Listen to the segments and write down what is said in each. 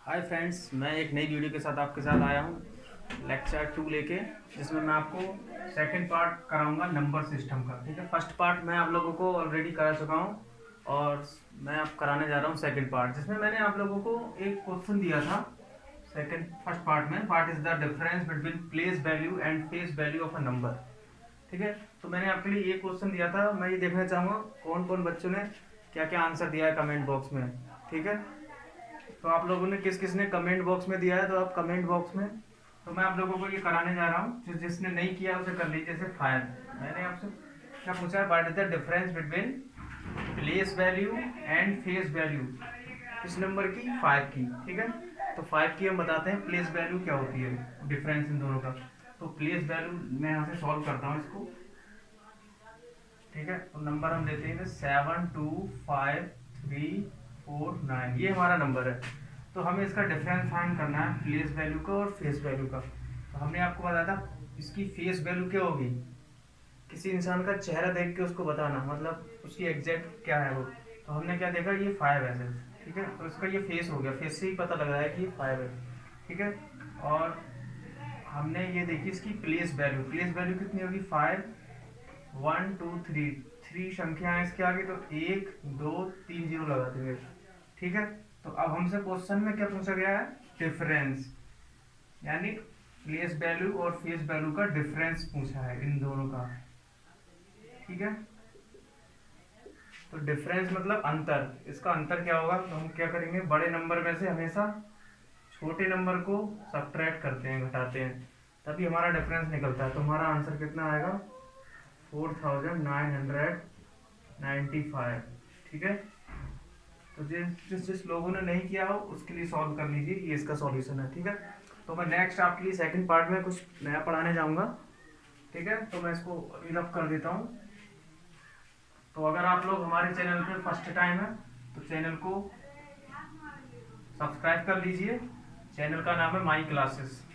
Hi friends, मैं एक नई वीडियो के साथ आपके साथ आया हूँ लेक्चर 2 लेके, जिसमें मैं आपको सेकंड पार्ट कराऊंगा नंबर सिस्टम का। ठीक है, फर्स्ट पार्ट मैं आप लोगों को ऑलरेडी करा चुका हूँ और मैं अब कराने जा रहा हूँ सेकंड पार्ट, जिसमें मैंने आप लोगों को एक क्वेश्चन दिया था। सेकंड फर्स्ट पार्ट में, what is the difference between place value and face value of a number. ठीक है, तो मैंने आपके लिए ये क्वेश्चन दिया था। मैं ये देखना चाहूँगा कौन कौन बच्चों ने क्या क्या आंसर दिया है कमेंट बॉक्स में। ठीक है, तो आप लोगों ने किस किस ने कमेंट बॉक्स में दिया है, तो आप कमेंट बॉक्स में, तो मैं आप लोगों को ये कराने जा रहा हूँ। जिसने नहीं किया उसे कर लीजिए। जैसे फायर, मैंने आपसे क्या पूछा है, what is the difference between place value and face value इस नंबर की, 5 की। ठीक है, तो 5 की हम बताते हैं प्लेस वैल्यू क्या होती है, डिफरेंस इन दोनों का। तो प्लेस वैल्यू मैं यहाँ से सॉल्व करता हूँ इसको। ठीक है, तो नंबर हम देते हैं 72539, ये हमारा नंबर है। तो हमें इसका डिफरेंस फाइंड करना है, प्लेस वैल्यू का और फेस वैल्यू का। तो हमने आपको बताया था इसकी फेस वैल्यू क्या होगी, किसी इंसान का चेहरा देख के उसको बताना, मतलब उसकी एग्जैक्ट क्या है वो। तो हमने क्या देखा, ये 5 है सिर्फ। ठीक है, तो इसका ये फेस हो गया, फेस से ही पता लग रहा है कि ये 5 है। ठीक है, और हमने ये देखी इसकी प्लेस वैल्यू। प्लेस वैल्यू कितनी होगी, 5, 1 2 3, 3 संख्या है इसके आगे, तो 1 2 3 जीरो लगा देंगे। ठीक है, तो अब हमसे क्वेश्चन में क्या पूछा गया है, डिफरेंस, यानी प्लेस वैल्यू और फेस वैल्यू का डिफरेंस पूछा है इन दोनों का। ठीक है, तो डिफरेंस मतलब अंतर। इसका अंतर क्या होगा, तो हम क्या करेंगे, बड़े नंबर में से हमेशा छोटे नंबर को सब्ट्रैक्ट करते हैं, घटाते हैं, तभी हमारा डिफरेंस निकलता है। तो हमारा आंसर कितना आएगा, 4995। ठीक है, तो जिस जिस जिस लोगों ने नहीं किया हो उसके लिए सॉल्व कर लीजिए, ये इसका सॉल्यूशन है। ठीक है, तो मैं नेक्स्ट आपके लिए सेकंड पार्ट में कुछ नया पढ़ाने जाऊंगा। ठीक है, तो मैं इसको अभी रब कर देता हूँ। तो अगर आप लोग हमारे चैनल पे फर्स्ट टाइम है तो चैनल को सब्सक्राइब कर लीजिए। चैनल का नाम है माई क्लासेस।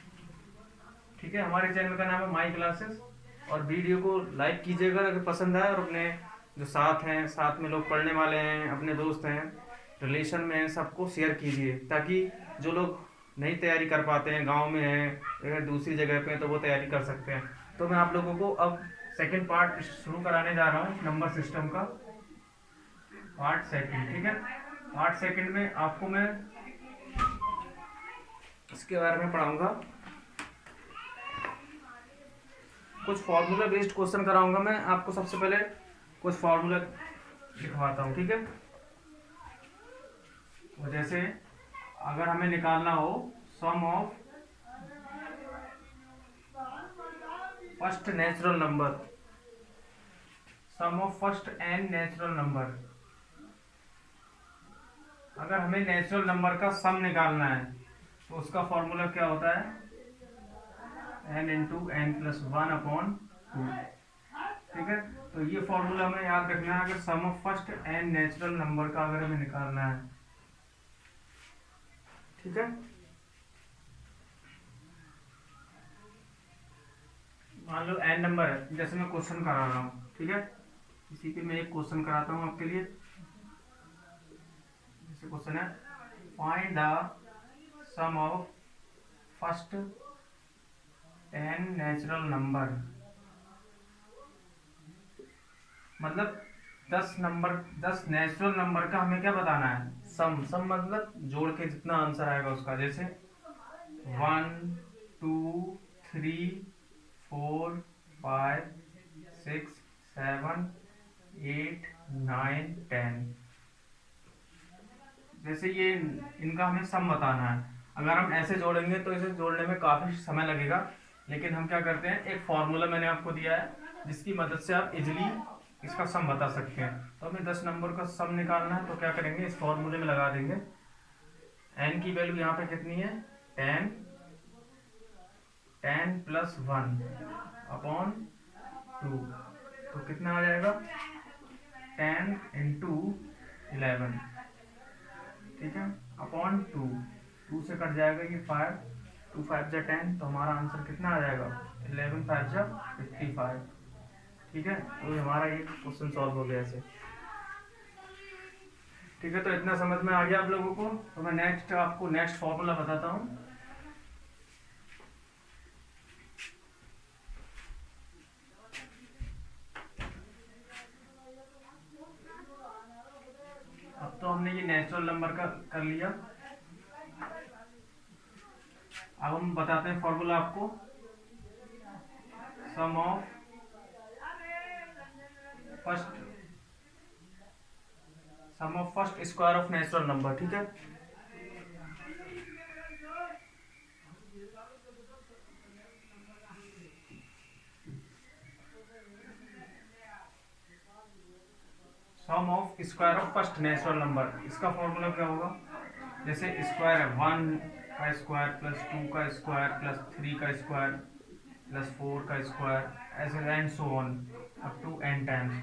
ठीक है, हमारे चैनल का नाम है माई क्लासेस। और वीडियो को लाइक कीजिएगा अगर पसंद आए, और अपने जो साथ हैं, साथ में लोग पढ़ने वाले हैं, अपने दोस्त हैं, रिलेशन में हैं, सबको शेयर कीजिए, ताकि जो लोग नहीं तैयारी कर पाते हैं, गांव में हैं या दूसरी जगह पे हैं, तो वो तैयारी कर सकते हैं। तो मैं आप लोगों को अब सेकंड पार्ट शुरू कराने जा रहा हूँ नंबर सिस्टम का, पार्ट सेकंड। ठीक है, पार्ट सेकंड में आपको मैं इसके बारे में पढ़ाऊंगा, कुछ फार्मूला बेस्ड क्वेश्चन कराऊंगा मैं आपको। सबसे पहले कुछ फार्मूला लिखवाता हूँ। ठीक है, तो जैसे अगर हमें निकालना हो sum of first natural number, sum of first n natural number, अगर हमें नेचुरल नंबर का सम निकालना है तो उसका फॉर्मूला क्या होता है, n इंटू एन प्लस 1/2। ठीक है, तो ये फॉर्मूला हमें याद रखना है अगर sum of first n natural number का अगर हमें निकालना है। ठीक है, मान लो एन नंबर है, जैसे मैं क्वेश्चन करा रहा हूँ। ठीक है, इसी पे मैं एक क्वेश्चन कराता हूँ आपके लिए। जैसे क्वेश्चन है, find the sum of first 10 natural number, मतलब 10 नंबर, 10 नेचुरल नंबर का हमें क्या बताना है, सम। सम मतलब जोड़ के जितना आंसर आएगा उसका। जैसे 1 2 3 4 5 6 7 8 9 10, जैसे ये इनका हमें सम बताना है। अगर हम ऐसे जोड़ेंगे तो इसे जोड़ने में काफ़ी समय लगेगा, लेकिन हम क्या करते हैं, एक फॉर्मूला मैंने आपको दिया है जिसकी मदद से आप इजीली इसका सम बता सकते हैं। तो हमें 10 नंबर का सम निकालना है, तो क्या करेंगे, इस फॉर्मूले में लगा देंगे। एन की वैल्यू यहाँ पे कितनी है, 10, 10 प्लस 1/2, तो कितना आ जाएगा, 10 इंटू 11। ठीक है, अपॉन 2, 2 से कट जाएगा ये 5, 2 5 जा 10, तो हमारा आंसर कितना आ जाएगा, 11 5 जा 55। ठीक है, तो हमारा ये क्वेश्चन सॉल्व हो गया ऐसे। ठीक है, तो इतना समझ में आ गया आप लोगों को। तो मैं आपको नेक्स्ट फॉर्मूला बताता हूँ। अब तो हमने ये नेचुरल नंबर का कर लिया। अब हम बताते हैं फॉर्मूला आपको। Sum of first square of natural number. ठीक है, sum of square of first natural number, इसका फॉर्मूला क्या होगा? जैसे स्क्वायर है 1 का स्क्वायर प्लस 2 का स्क्वायर प्लस 3 का स्क्वायर प्लस 4 का स्क्वायर, ऐसे and so on up to n times.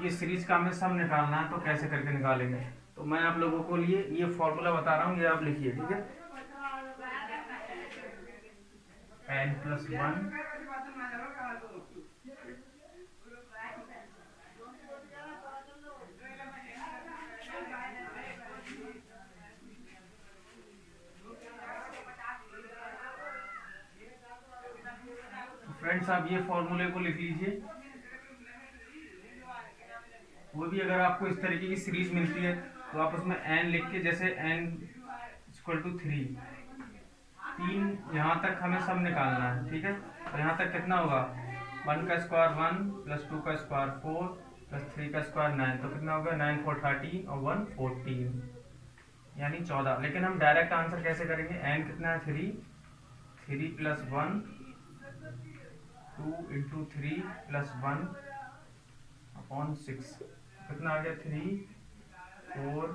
ये सीरीज का हमें सब निकालना है, तो कैसे करके निकालेंगे? तो मैं आप लोगों को लिए ये फॉर्मूला बता रहा हूँ, ये आप लिखिए। ठीक है, n+1 फ्रेंड्स, आप ये फॉर्मूले को लिख लीजिए। वो भी अगर आपको इस तरीके की सीरीज मिलती है तो आप उसमें n लिख के, जैसे n=3, 3 यहाँ तक हमें सब निकालना है। ठीक है, तो यहाँ तक कितना होगा? 1 का स्क्वायर 1 प्लस 2 का स्क्वायर 4 प्लस 3 का स्क्वायर 9, तो कितना होगा? 9 4 13 और 1 14, यानी 14। लेकिन हम डायरेक्ट आंसर कैसे करेंगे? n कितना है? 3 प्लस 1 2 इंटू 3 प्लस 1 अपॉन 6, कितना आ गया? 3 4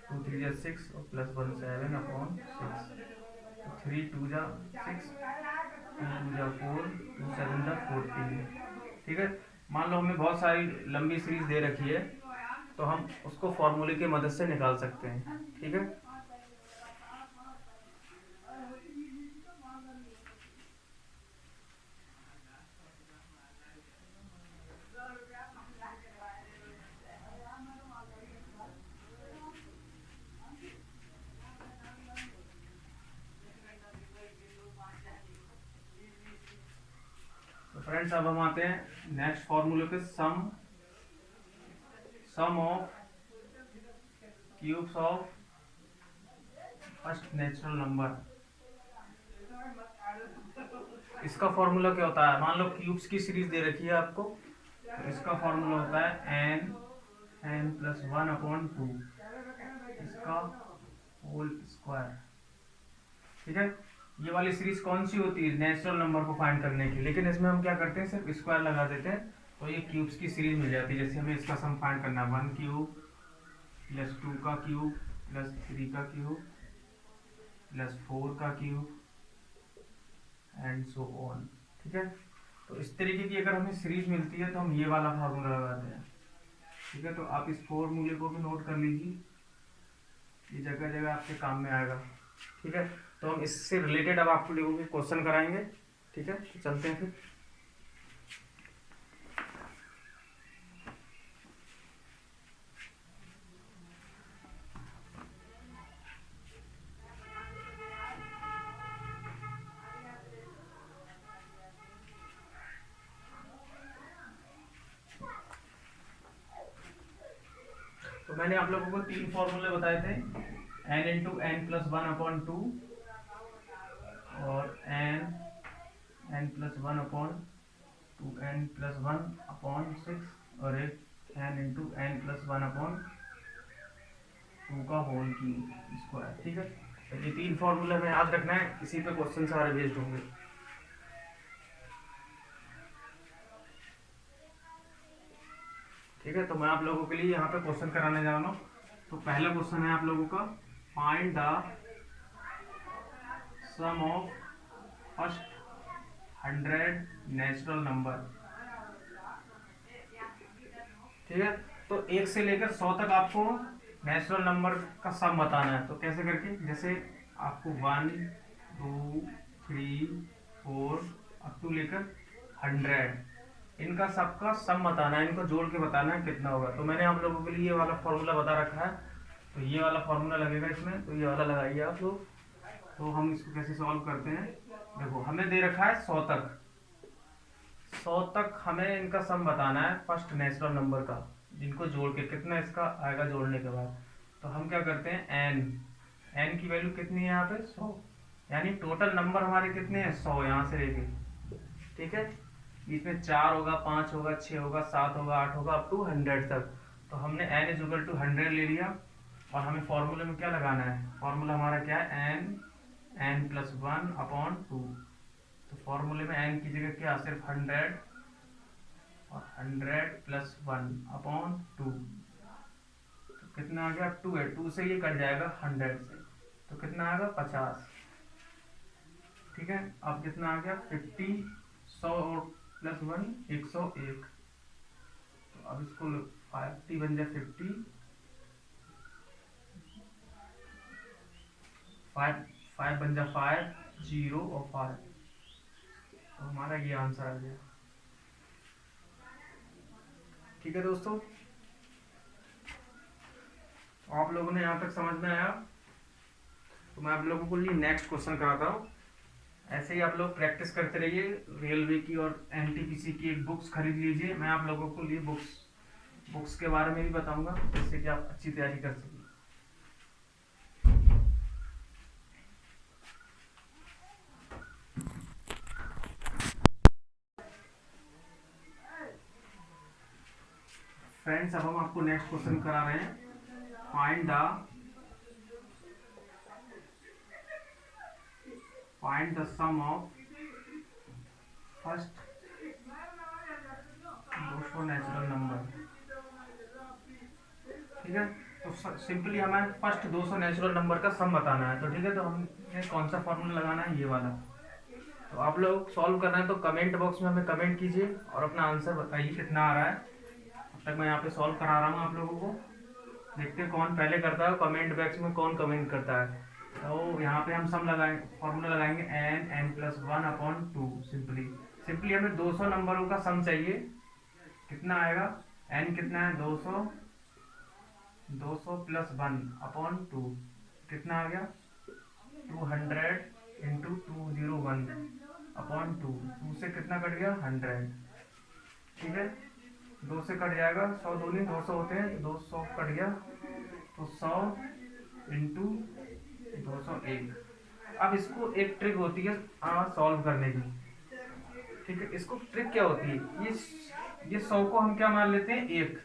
2 3 जा 6 और प्लस 1 7 अपॉन 6। 3 2 जा 6 2 2 जा 4 2 7 जा 14। ठीक है, मान लो हमें बहुत सारी लंबी सीरीज दे रखी है, तो हम उसको फॉर्मूले की मदद से निकाल सकते हैं। ठीक है, फ्रेंड्स अब हम आते हैं नेक्स्ट फॉर्मूले पे। Sum of cubes of first natural number, इसका फॉर्मूला क्या होता है? मान लो क्यूब्स की सीरीज दे रखी है आपको, तो इसका फॉर्मूला होता है n+1/2, इसका होल स्क्वायर। ठीक है, ये वाली सीरीज कौन सी होती है? नेचुरल नंबर को फाइंड करने की। लेकिन इसमें हम क्या करते हैं? सिर्फ स्क्वायर लगा देते हैं, तो ये क्यूब्स की सीरीज मिल जाती है। जैसे हमें इसका सम फाइंड करना है 1 क्यूब प्लस 2 का क्यूब प्लस 3 का क्यूब प्लस 4 का क्यूब एंड सो ऑन। ठीक है, तो इस तरीके की अगर हमें सीरीज मिलती है तो हम ये वाला फार्मूला लगाते हैं। ठीक है, तो आप इस फॉर्मूले को भी नोट कर लीजिए, ये जगह जगह आपके काम में आएगा। ठीक है, तो हम इससे रिलेटेड अब आपको लोगों के क्वेश्चन कराएंगे। ठीक है, तो चलते हैं फिर। तो मैंने आप लोगों को 3 फॉर्मूले बताए थे, n×n+1/2 और n+1/2n+1/6 और एक n×n+1/2 का होल क्यूब स्क्वायर। ठीक है, तो ये 3 फॉर्मूले में याद रखना है, इसी पे क्वेश्चन सारे बेस्ड होंगे। ठीक है, तो मैं आप लोगों के लिए यहाँ पे क्वेश्चन कराने जा रहा हूँ। तो पहला क्वेश्चन है आप लोगों का, find the sum of first 100 natural number. ठीक है, तो 1 से लेकर 100 तक आपको नेचुरल नंबर का सम बताना है। तो कैसे करके? जैसे आपको 1 2 3 4 अप टू लेकर 100, इनका सबका सम बताना है, इनको जोड़ के बताना है कितना होगा। तो मैंने आप लोगों के लिए ये वाला फॉर्मूला बता रखा है। तो ये वाला फॉर्मूला लगेगा इसमें, तो ये वाला लगाइए आप लोग। तो हम इसको कैसे सॉल्व करते हैं, देखो हमें दे रखा है 100 तक, 100 तक हमें इनका सम बताना है फर्स्ट नेचुरल नंबर का, जिनको जोड़ के कितना इसका आएगा जोड़ने के बाद। तो हम क्या करते हैं, एन की वैल्यू कितनी है यहाँ पे 100, यानी टोटल नंबर हमारे कितने हैं 100 यहाँ से लेके, ठीक है। इसमें 4 होगा, 5 होगा, 6 होगा, 7 होगा, 8 होगा, अप टू 100 तक। तो हमने n इज इक्वल टू 100 ले लिया, और हमें फॉर्मूले में क्या लगाना है, फॉर्मूला हमारा क्या है n प्लस 1 अपॉन 2। तो फॉर्मूले में n की जगह क्या, सिर्फ 100 और 100 प्लस 1 अपॉन 2। तो कितना आ गया, 2 है, 2 से ये कट जाएगा 100 से, तो कितना आएगा 50, ठीक है। अब कितना आ गया 50, 100 और प्लस 1 101। तो अब इसको 50 बन जाए 50, 5 बन जाए 5, 0 और 5। तो हमारा ये आंसर आ गया, ठीक है दोस्तों। आप लोगों ने यहाँ तक समझ में आया, तो मैं आप लोगों को लिए नेक्स्ट क्वेश्चन कराता हूँ। ऐसे ही आप लोग प्रैक्टिस करते रहिए, रेलवे की और एनटीपीसी की एक बुक्स खरीद लीजिए। मैं आप लोगों को लिए बुक्स के बारे में भी बताऊंगा, जिससे कि आप अच्छी तैयारी कर सकें। फ्रेंड्स, अब हम आपको नेक्स्ट क्वेश्चन करा रहे हैं, find the sum of first 200 natural number, ठीक है। तो सिंपली हमें फर्स्ट 200 नेचुरल नंबर का सम बताना है, तो ठीक है। तो हमें कौन सा फॉर्मूला लगाना है, ये वाला। तो आप लोग सॉल्व कर रहे हैं तो कमेंट बॉक्स में हमें कमेंट कीजिए और अपना आंसर बताइए कितना आ रहा है। अब तक मैं यहाँ पे सॉल्व करा रहा हूँ आप लोगों को, देखते हैं कौन पहले करता है, कमेंट बॉक्स में कौन कमेंट करता है। तो यहाँ पे हम सम लगाएंगे, फॉर्मूला लगाएंगे n प्लस 1 अपॉन 2। सिंपली हमें 200 नंबरों का सम चाहिए, कितना आएगा, n कितना है 200 प्लस 1 अपॉन 2, कितना आ गया 200 इंटू 201 अपॉन 2 से कितना कट गया 100, ठीक है। 2 से कट जाएगा, 100 दूनी 200 होते हैं, 200 कट गया, तो 100 इंटू 201। अब इसको एक ट्रिक होती है सॉल्व करने की, ठीक है। इसको ट्रिक क्या होती है, ये 100 को हम क्या मान लेते हैं, एक,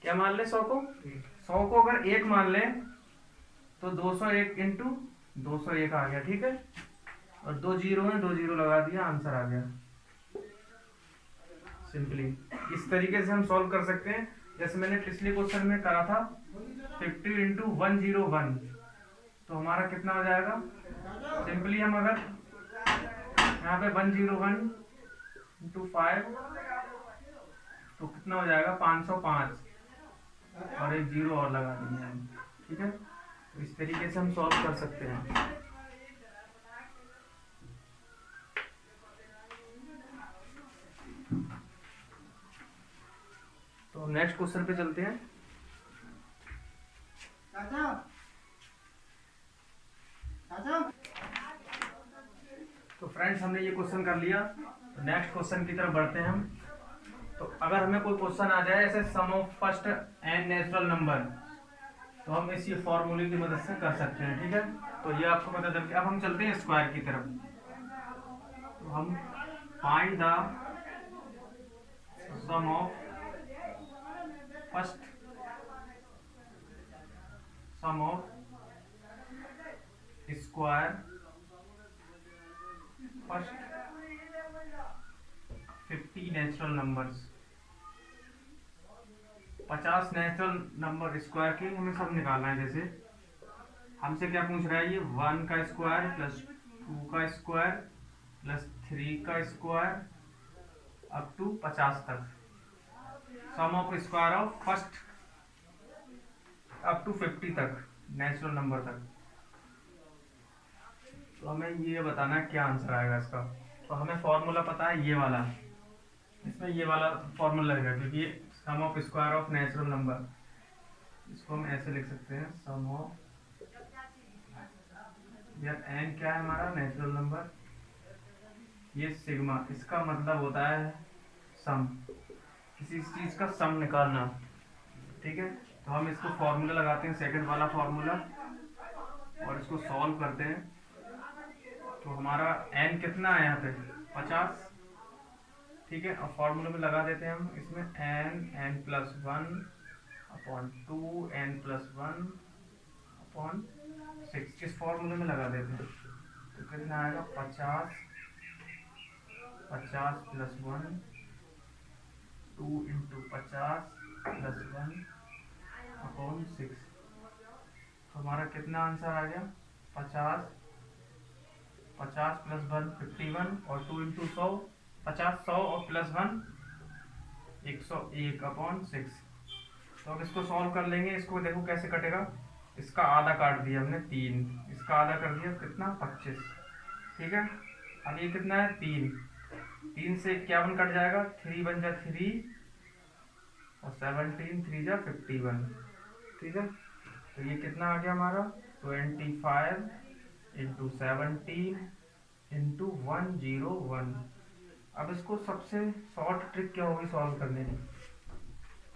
क्या मान ले 100 को अगर एक मान ले तो 201 इंटू 201 आ गया, ठीक है। और 2 जीरो में 2 जीरो लगा दिया, आंसर आ गया। सिंपली इस तरीके से हम सॉल्व कर सकते हैं, जैसे मैंने पिछले क्वेश्चन में करा था 50 इंटू 101, तो हमारा कितना हो जाएगा। सिंपली हम अगर यहाँ पे 101 इंटू 5 तो कितना हो जाएगा 505, और एक जीरो और लगा देंगे हम, ठीक है। तो इस तरीके से हम सॉल्व कर सकते हैं। तो नेक्स्ट क्वेश्चन पे चलते हैं। तो फ्रेंड्स, हमने ये क्वेश्चन कर लिया, तो नेक्स्ट क्वेश्चन की तरफ बढ़ते हैं हम। तो अगर हमें कोई क्वेश्चन आ जाए ऐसे sum of first n natural number, तो हम इस फॉर्मूले की मदद से कर सकते हैं, ठीक है। तो ये आपको पता चल गया। अब हम चलते हैं स्क्वायर की तरफ। तो हम find the sum of first sum of square first 50 natural numbers. 50 natural number square के हमें सब निकालना है। जैसे हमसे क्या पूछ रहा है, ये 1 का स्क्वायर प्लस 2 का स्क्वायर प्लस 3 का स्क्वायर अप टू 50 तक, sum of square of first up to 50 तक नेचुरल नंबर तक। तो हमें ये बताना है क्या आंसर आएगा इसका। तो हमें फॉर्मूला पता है ये वाला, इसमें ये वाला फॉर्मूला लगेगा, क्योंकि ये sum of square of natural number, इसको हम ऐसे लिख सकते हैं सम ऑफ, यार एन क्या है हमारा नेचुरल नंबर, ये सिग्मा, इसका मतलब होता है सम, किसी चीज का सम निकालना। ठीक है, तो हम इसको फॉर्मूला लगाते हैं, सेकंड वाला फॉर्मूला, और इसको सॉल्व करते हैं। तो हमारा एन कितना है यहाँ पे 50। ठीक है, और फॉर्मूले में लगा देते हैं हम इसमें n plus one upon two n plus one upon 6, इस फॉर्मूले में लगा देते हैं। तो कितना आएगा 50, 50 plus one, 2 into 50 plus one upon 6। हमारा कितना आंसर आ गया 50, 50 प्लस वन 51 और 2 इंटू 100, 50 100 और प्लस वन 101 अपॉन 6। तो अब इसको सॉल्व कर लेंगे, इसको देखो कैसे कटेगा। इसका आधा काट दिया हमने 3, इसका आधा कर दिया कितना 25। ठीक है, अब ये कितना है 3, 3 से 51 कट जाएगा, 3 बन जा 3 और 17 3 जा 51। ठीक है, तो ये कितना आ गया हमारा 25 इंटू 17 इंटू 101। अब इसको सबसे शॉर्ट ट्रिक क्या होगी सॉल्व करने की।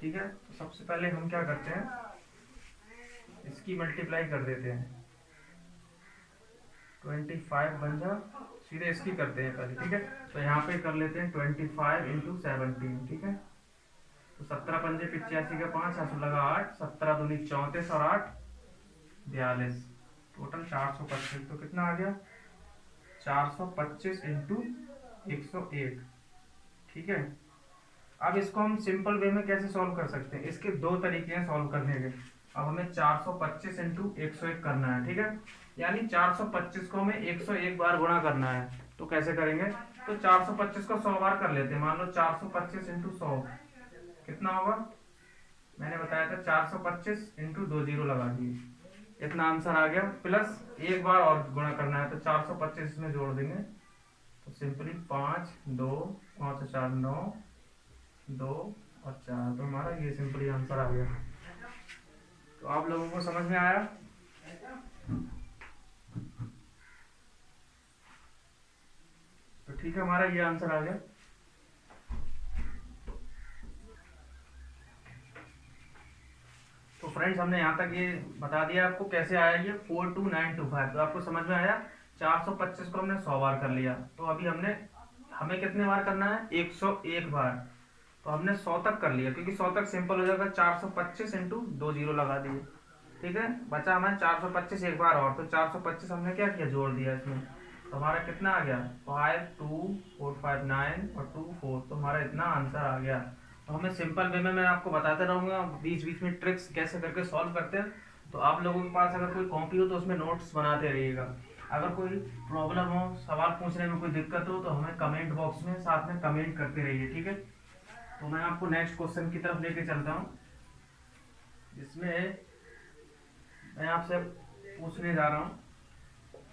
ठीक है, तो सबसे पहले हम क्या करते हैं, इसकी मल्टीप्लाई कर देते हैं, 25 बन जा, सीधे इसकी करते हैं पहले। ठीक है, तो यहाँ पे कर लेते हैं 25 इंटू 17। ठीक है, तो 17 पंजे 85 का 5 हाथ लगा 8, 17 दूनी 34 और 8 42, टोटल 425। तो कितना आ गया 425 इंटू 101। ठीक है, अब इसको हम सिंपल वे में कैसे सॉल्व कर सकते हैं, इसके दो तरीके हैं सॉल्व करने के। अब हमें 425 इंटू 101 करना है। ठीक है, यानी 425 को हमें 101 बार गुणा करना है। तो कैसे करेंगे, तो 425 को 100 बार कर लेते हैं। मान लो 425 इंटू 100 कितना होगा, मैंने बताया था 425 इंटू 2 जीरो लगा दिए, इतना आंसर आ गया। प्लस एक बार और गुणा करना है, तो 425 इसमें जोड़ देंगे, तो सिंपली 5 2 5 4 9 2 और 4, तो हमारा ये सिंपली आंसर आ गया। तो आप लोगों को समझ में आया। तो ठीक है, हमारा ये आंसर आ गया। तो फ्रेंड्स हमने यहाँ तक ये बता दिया आपको कैसे आया ये 42925। तो आपको समझ में आया, 425 को हमने 100 बार कर लिया। तो अभी हमें कितने बार करना है 101 बार। तो हमने 100 तक कर लिया, क्योंकि 100 तक सिंपल हो जाएगा, 425 इंटू 2 जीरो लगा दिए। ठीक है, बचा हमें 425 एक बार और, तो 425 हमने क्या किया जोड़ दिया इसमें। तो हमारा कितना आ गया 5 2 4 5 9 और 2 4, तो हमारा इतना आंसर आ गया। तो हमें सिंपल वे में मैं आपको बताते रहूँगा, बीच बीच में ट्रिक्स कैसे करके सॉल्व करते हैं। तो आप लोगों के पास अगर कोई कॉपी हो तो उसमें नोट्स बनाते रहिएगा। अगर कोई प्रॉब्लम हो, सवाल पूछने में कोई दिक्कत हो, तो हमें कमेंट बॉक्स में साथ में कमेंट करते रहिए। ठीक है, तो मैं आपको नेक्स्ट क्वेश्चन की तरफ लेके चलता हूँ, जिसमें मैं आपसे पूछने जा रहा हूँ,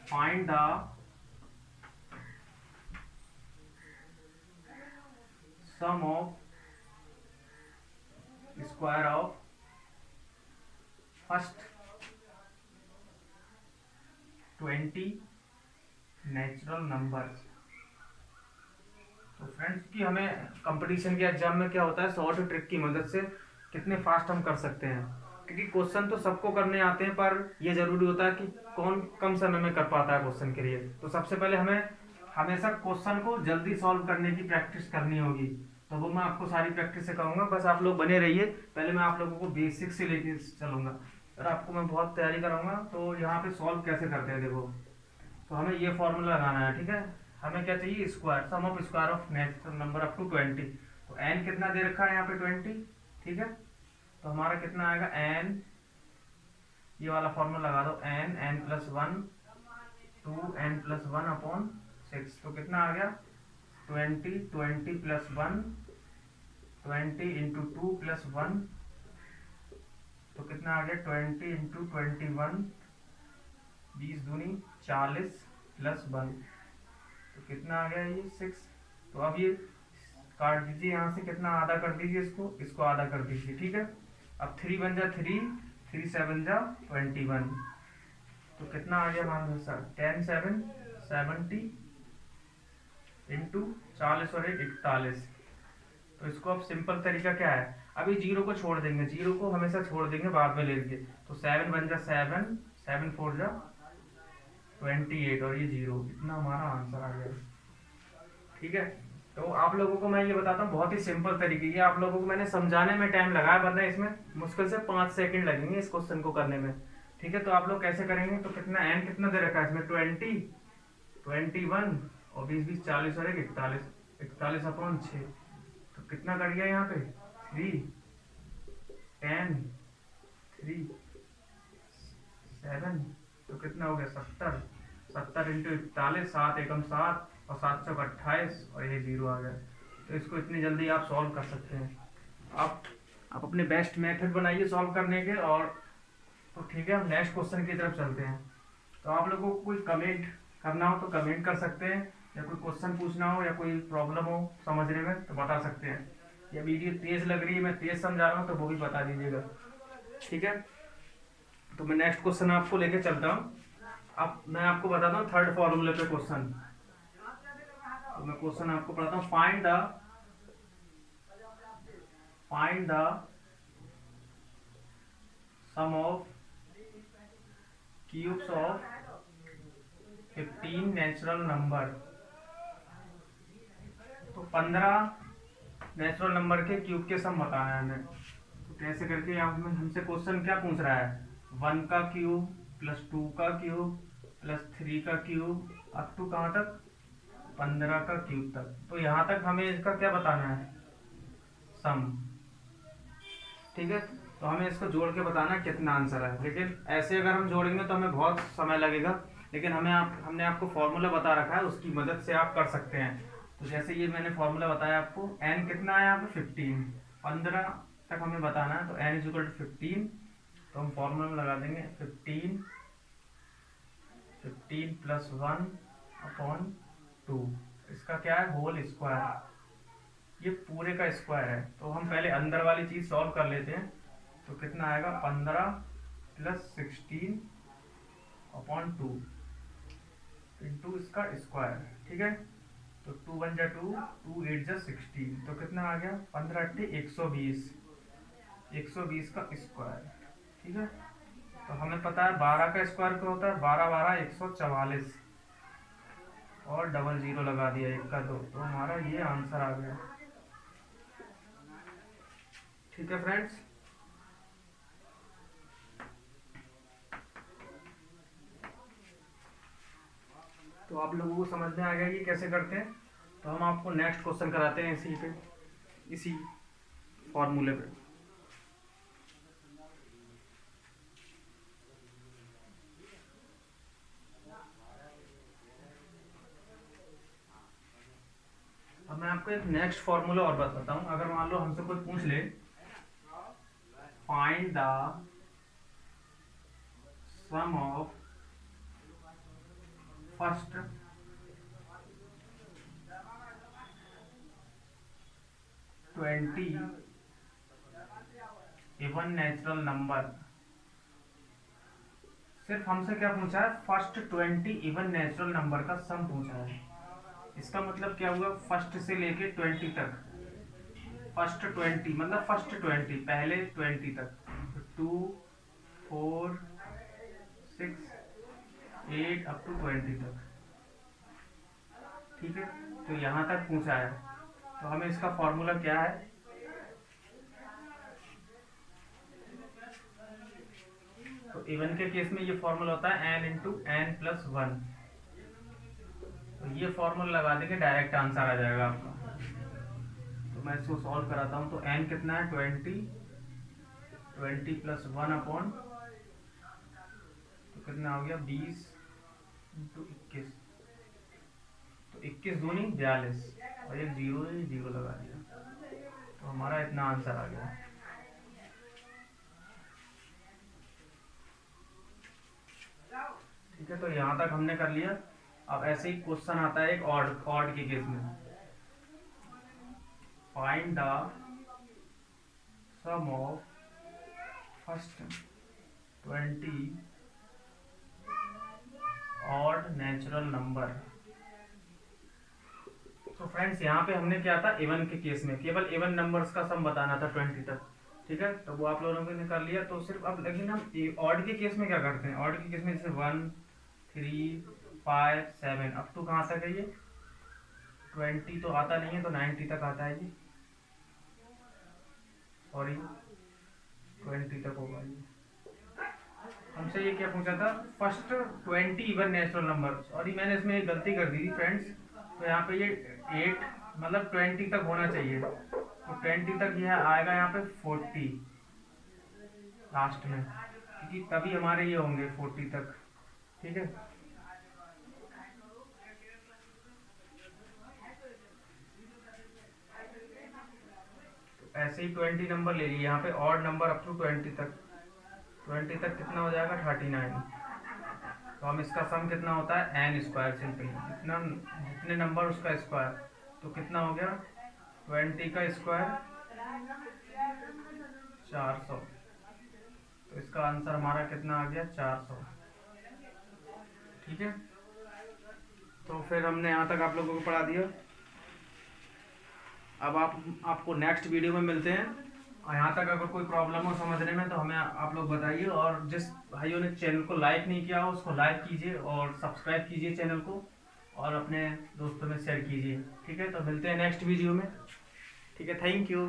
find the sum of square of first 20 natural numbers. तो फ्रेंड्स की हमें कंपटीशन के एग्जाम में क्या होता है, शॉर्ट ट्रिक की मदद से कितने फास्ट हम कर सकते हैं। क्योंकि क्वेश्चन तो सबको करने आते हैं, पर ये जरूरी होता है कि कौन कम समय में कर पाता है क्वेश्चन के लिए। तो सबसे पहले हमें हमेशा क्वेश्चन को जल्दी सॉल्व करने की प्रैक्टिस करनी होगी। तो वो मैं आपको सारी प्रैक्टिस सिखाऊंगा, बस आप लोग बने रहिए। पहले मैं आप लोगों को बेसिक से लेके चलूंगा, और आपको मैं बहुत तैयारी कराऊंगा। तो यहाँ पे सॉल्व कैसे करते हैं देखो, तो हमें ये फॉर्मूला लगाना है। ठीक है, हमें क्या चाहिए square, sum of square of natural number up to 20। तो एन कितना दे रखा है यहाँ पे 20। ठीक है, तो हमारा कितना आएगा एन, ये वाला फॉर्मूला लगा दो, n n plus 1 2 n plus 1 upon 6। तो कितना आ गया 20 20 प्लस 1 20 इंटू 2 प्लस 1, तो कितना आ गया 20 इंटू 21 20 दूनी 40 प्लस 1, तो कितना आ गया ये 6। तो अब ये काट दीजिए यहाँ से, कितना आधा कर दीजिए, इसको आधा कर दीजिए। ठीक है, अब 3 बन जा 3 3 7 जा 21, तो कितना आ गया मान लो सर 10 7 70 इंटू 40 और 1 41। तो इसको अब सिंपल तरीका क्या है, अभी जीरो को छोड़ देंगे, जीरो को हमेशा छोड़ देंगे बाद में लेंगे, तो 7 बन जा 7 7 4 जा 28 और ये जीरो, इतना हमारा आंसर आ गया। ठीक है, तो आप लोगों को मैं ये बताता हूँ बहुत ही सिंपल तरीके, ये आप लोगों को मैंने समझाने में टाइम लगाया, वरना इसमें मुश्किल से 5 सेकंड लगेंगे इस क्वेश्चन को करने में। ठीक है, तो आप लोग कैसे करेंगे, तो कितना एन कितना दे रखा है इसमें 20 21 और 20 20 40 और 1 41, 41 अपॉन 6, तो कितना कट गया यहाँ पे 3 10 3 7, तो कितना हो गया 70, 70 इंटू 41, 7 एकम 7 और 7 चौक 28 और ये जीरो आ गया। तो इसको इतनी जल्दी आप सॉल्व कर सकते हैं। आप अपने बेस्ट मेथड बनाइए सॉल्व करने के, और तो ठीक है, हम नेक्स्ट क्वेश्चन की तरफ चलते हैं। तो आप लोगों को कोई कमेंट करना हो तो कमेंट कर सकते हैं, या कोई क्वेश्चन पूछना हो या कोई प्रॉब्लम हो समझने में तो बता सकते हैं, या वीडियो तेज लग रही है मैं तेज समझा रहा हूँ तो वो भी बता दीजिएगा। ठीक है, तो मैं नेक्स्ट क्वेश्चन आपको लेके चलता हूँ। अब मैं आपको बताता हूँ थर्ड फॉर्मूले पे क्वेश्चन। तो मैं क्वेश्चन आपको पढ़ाता हूँ, find the sum of cubes of 15 natural number. तो 15 नेचुरल नंबर के क्यूब के सम बताना है हमें। तो कैसे करके हमसे क्वेश्चन क्या पूछ रहा है, 1 का क्यूब प्लस 2 का क्यूब प्लस 3 का क्यूब अप टू कहाँ तक 15 का क्यूब तक। तो यहाँ तक हमें इसका क्या बताना है, सम। ठीक है, तो हमें इसको जोड़ के बताना है कितना आंसर है, लेकिन ऐसे अगर हम जोड़ेंगे तो हमें बहुत समय लगेगा, लेकिन हमने आपको फॉर्मूला बता रखा है, उसकी मदद से आप कर सकते हैं। तो जैसे ये मैंने फॉर्मूला बताया आपको, n कितना है यहाँ पे 15, 15 तक हमें बताना है, तो n इज इक्वल टू 15, तो हम फॉर्मूला में लगा देंगे 15 प्लस 1 अपॉन 2, इसका क्या है होल स्क्वायर, ये पूरे का स्क्वायर है। तो हम पहले अंदर वाली चीज सॉल्व कर लेते हैं, तो कितना आएगा 15 प्लस 16 अपॉन 2 इंटू इसका स्क्वायर। ठीक है, तो 2 1 जा 2, 2 8 जा 16, तो कितना आ गया 15 8 120, 120 का स्क्वायर। ठीक है, तो हमें पता है 12 का स्क्वायर क्या होता है, 12 12 144 और डबल जीरो लगा दिया 1 का 2, तो हमारा ये आंसर आ गया। ठीक है फ्रेंड्स, तो आप लोगों को समझ में आ गया कि कैसे करते हैं। तो हम आपको नेक्स्ट क्वेश्चन कराते हैं इसी फॉर्मूले पे। अब मैं आपको एक नेक्स्ट फॉर्मूला और बताता हूँ। अगर मान लो हमसे कोई पूछ ले, find the sum of first 20 even natural number, सिर्फ हमसे क्या पूछा है, फर्स्ट 20 इवन नेचुरल नंबर का सम पूछा है। इसका मतलब क्या हुआ, फर्स्ट से लेके 20 तक, फर्स्ट 20 मतलब फर्स्ट 20 पहले 20 तक, 2 4 6 8 अप टू 20 तक। ठीक है, तो यहाँ तक पूछा है, तो हमें इसका फॉर्मूला क्या है, तो इवन के केस में ये फॉर्मूला होता है n इंटू n प्लस 1। तो ये फॉर्मूला लगा देंगे डायरेक्ट आंसर आ जाएगा आपका। तो मैं इसको सॉल्व कराता हूँ। तो n कितना है 20 प्लस 1 अपॉन, तो कितना हो गया 20 इंटू 21, तो 21 दूनी 42 और एक जीरो लगा दिया, तो हमारा इतना आंसर आ गया। ठीक है, तो यहाँ तक हमने कर लिया। अब ऐसे ही क्वेश्चन आता है एक ऑड के केस में, find the sum of first 20 odd natural number. तो फ्रेंड्स यहाँ पे हमने क्या था, इवन के केस में केवल इवन नंबर्स का सम बताना था 20 तक, ठीक है। तो वो आप लोगों ने कर लिया। तो सिर्फ अब लेकिन हम ऑड के केस में क्या करते हैं, ऑड के केस में जैसे 1 3 5 7 अप टू कहाँ तक है ये 20 तो आता नहीं है, तो 90 तक आता है ये, सॉरी 20 तक होगा ये। हमसे ये क्या पूछा था, first 20 even natural number. Sorry मैंने इसमें एक गलती कर दी थी फ्रेंड्स। तो यहाँ पे ये 8 मतलब 20 तक होना चाहिए, तो 20 तक यह आएगा यहाँ पे 40 लास्ट में, क्योंकि तभी हमारे ये होंगे 40 तक, ठीक है। तो ऐसे ही 20 नंबर ले लिए यहाँ पे, ऑड नंबर अप टू 20 तक। 20 तक कितना हो जाएगा 39। तो हम इसका सम कितना होता है एन स्क्वायर, सिंपली जितना जितने नंबर उसका स्क्वायर, तो कितना हो गया 20 का स्क्वायर 400। तो इसका आंसर हमारा कितना आ गया 400, ठीक है। तो फिर हमने यहाँ तक आप लोगों को पढ़ा दिया। अब आपको नेक्स्ट वीडियो में मिलते हैं। और यहाँ तक अगर कोई प्रॉब्लम हो समझने में तो हमें आप लोग बताइए, और जिस भाइयों ने चैनल को लाइक नहीं किया हो उसको लाइक कीजिए और सब्सक्राइब कीजिए चैनल को, और अपने दोस्तों में शेयर कीजिए, ठीक है। तो मिलते हैं नेक्स्ट वीडियो में, ठीक है। Thank you.